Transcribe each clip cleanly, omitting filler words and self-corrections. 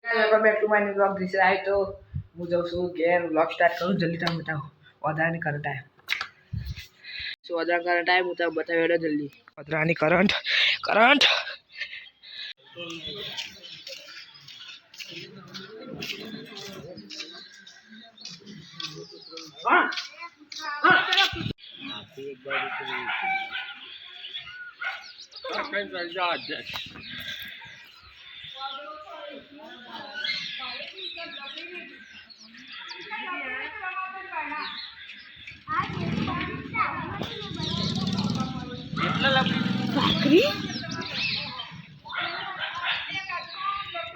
Welcome back to my new vlog. This I તો હું જાઉં છું ઘેર. વ્લોગ સ્ટાર્ટ કરું જલ્દી તમે બતાવો વધારાની કરંટ આવે સો વધારે કરંટ આવે હું તમે બતાવ્યો જલ્દી વધારાની કરંટ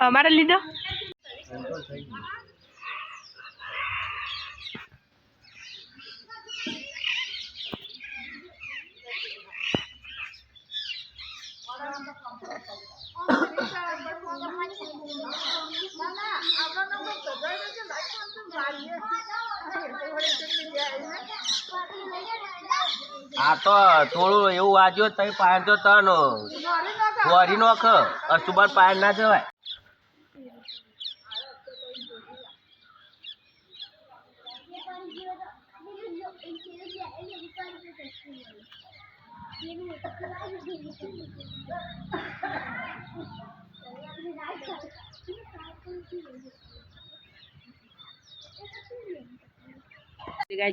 અમારે લીધો આ તો થોડું એવું વાંચ્યું તઈ પાયર તો તન વરી નોખ અસુબર પાયર ના જવાય.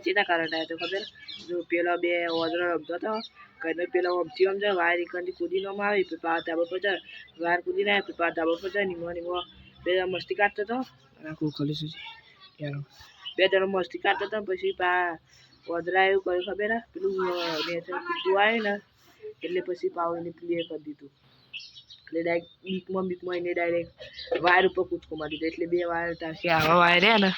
ચેતા કરંટ આવ્યો તો ખબર જો પેલો બે ઓદરો રમતો હતો કઈ પેલો અમથી આમ જાય વાયર એકંદી કૂદી નો આવે પા ધાબા પર જાય વાયર કૂદી ના પા ધાબા પર જાય નીમો બે મસ્તી કાઢતો હતો આખું ખોલીશું બે જણો મસ્તી કાઢતો હતો પછી પા ઓદરા એવું કર્યું ખબર પેલું નેચર કૂદતું આવે ને એટલે પછી પાવ એને ક્લિયર કરી દીધું એટલે ડાયરેક્ટ બીકમાં એને ડાયરેક્ટ વાયર ઉપર કૂદકો મારી દીધો એટલે બે વાયર તારથી આવા વાયર રહ્યા ને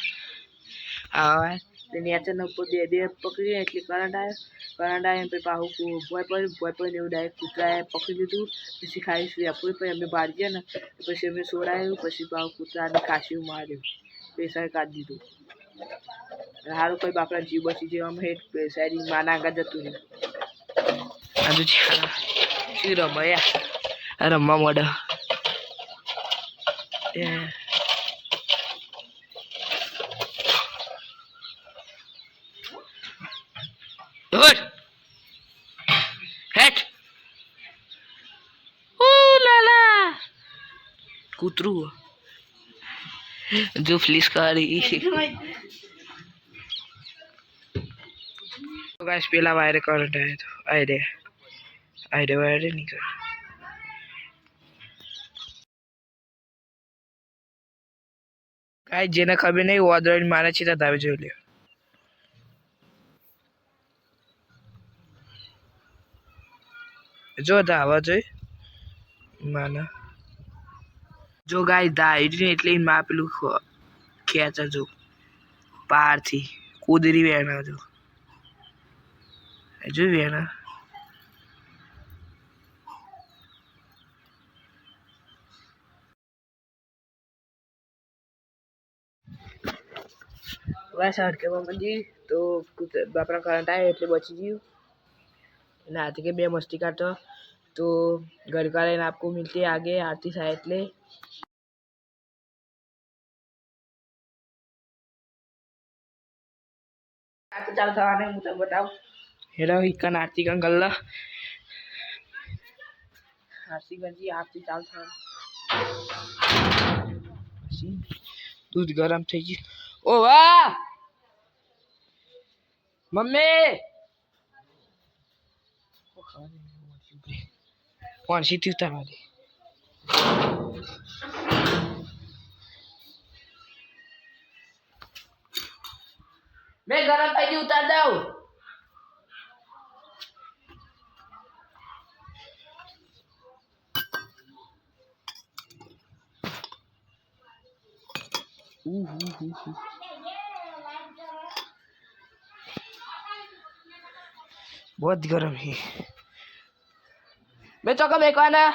આવા વાયર નેચરના ઉપર બે પકડી એટલે કરંટ આવ્યો પછી પાહુ ભોય પડ્યું એવું ડાયરેક્ટ કૂતરાએ પકડી લીધું પછી ખાઈ આપવું પછી અમે બહાર ગયા ને પછી અમે સોડાયું પછી પાહુ કૂતરાને કાશી માર્યું પૈસા કાઢી દીધું સારું કોઈ બાપડા જીવ બચી જવામાં હેઠ સારી માના આગળ જતું રહ્યું આજુ શું રમયા રમવા મોડો કૂતરું જો ફ્લીસ કરી ગાઈસ પેલા વાયરે કરંટ આવ્યો તો આયરે વાયરે નીકળ ગાઈસ જેને ખબર નહીં વાદળ મારે છે તો ધાવે જોઈ લ્યો જો ધાવા જોઈ માના જો ગાય ધારી એટલે માં પેલું ખેંચે જો પારથી કુદરી વેણા જો વેણા બસ અડકેમાં મંદી તો બાપરા કરંટ આવે એટલે બચી ગયું અને આથી કે બે મસ્તી કાઢતો तो घर का लाइन आपको मिलती है आगे आरती साइड ले आरती चालू થવાને હું તમને બતાવ હેલો ઇકન આરતી का गल्ला आरती गंजी आरती चालू થવા दूध गरम થઈ ગયું ओ वाह मम्मी कौन सी थी उतार दे मैं गरम पानी उतार दो बहुत गर्म है मैं तो कब एक आना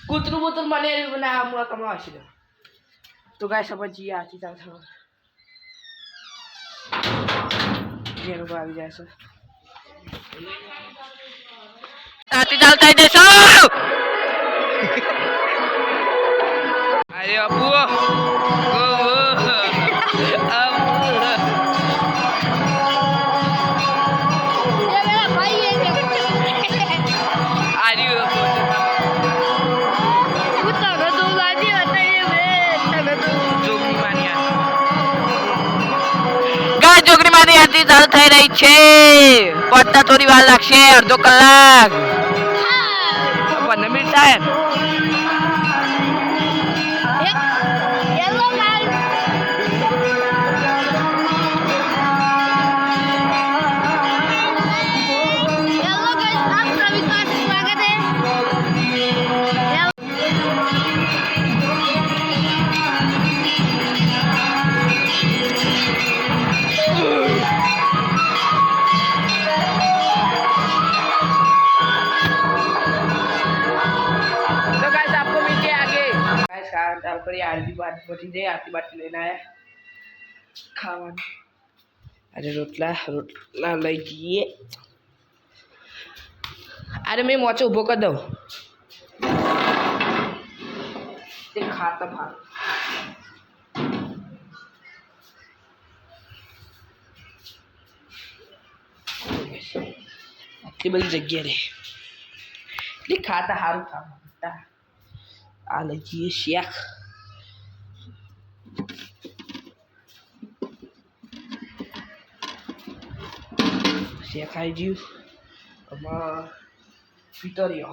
कुतरू बुतरू मने बना मुआ कमा आशी तो गाय समझिए आची चल था પછી એનું આવી જાય છે તાતી ચાલ થઈ જશો અરે અબુ જોગણી મારી આરતી ચાલુ થઈ રહી છે પહોંચતા થોડી વાર લાગશે અડધો કલાક 15 મિનિટ થાય આરતી બાદ પછી જઈ આરતી બાટી લઈને આવ્યા ખાવાનું અરે રોટલા લઈ જઈએ અરે મેં મોચો ઊભો કરી દઉં તે ખાતા ભાર આટલી બધી જગ્યા રે એટલે ખાતા સારું ખાવા આ લઈ જઈએ શેક શેકાઈ ગયું આમાં પિતરીઓ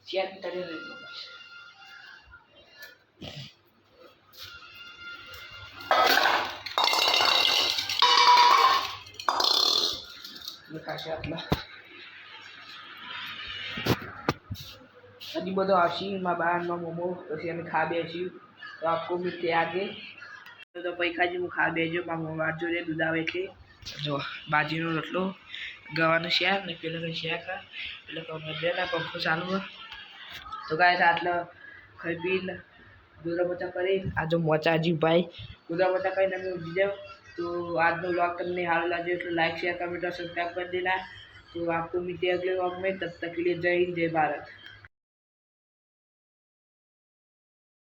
શેક પિતરીઓ લઈ લો ખાશે આટલા હજી બધો આવશે એમાં બહારનો મોમો પછી અમે ખા બેસીએ તો આપકો મિલતે આગે તો પૈસાજી હું ખા બેજો મારા વાત જોડે દૂધ આવે એટલે જો બાજીનો રોટલો ગવાનો શેક ને પેલો કંઈ શેક એટલે બેના પંખો ચાલુ હોય તો કાંઈ આટલા ખાઈ પીને ગુદા મોચા કરી આ જો મોચાજી ભાઈ ગુદા મોચા કરીને અમે ઉઠી જાઓ तो आज नो व्लॉग करने हाल लाजे तो लाइक शेयर कमेंट और सब्सक्राइब कर देना तो आपको मिलते हैं अगले व्लॉग में तब तक के लिए जय हिंद जय भारत।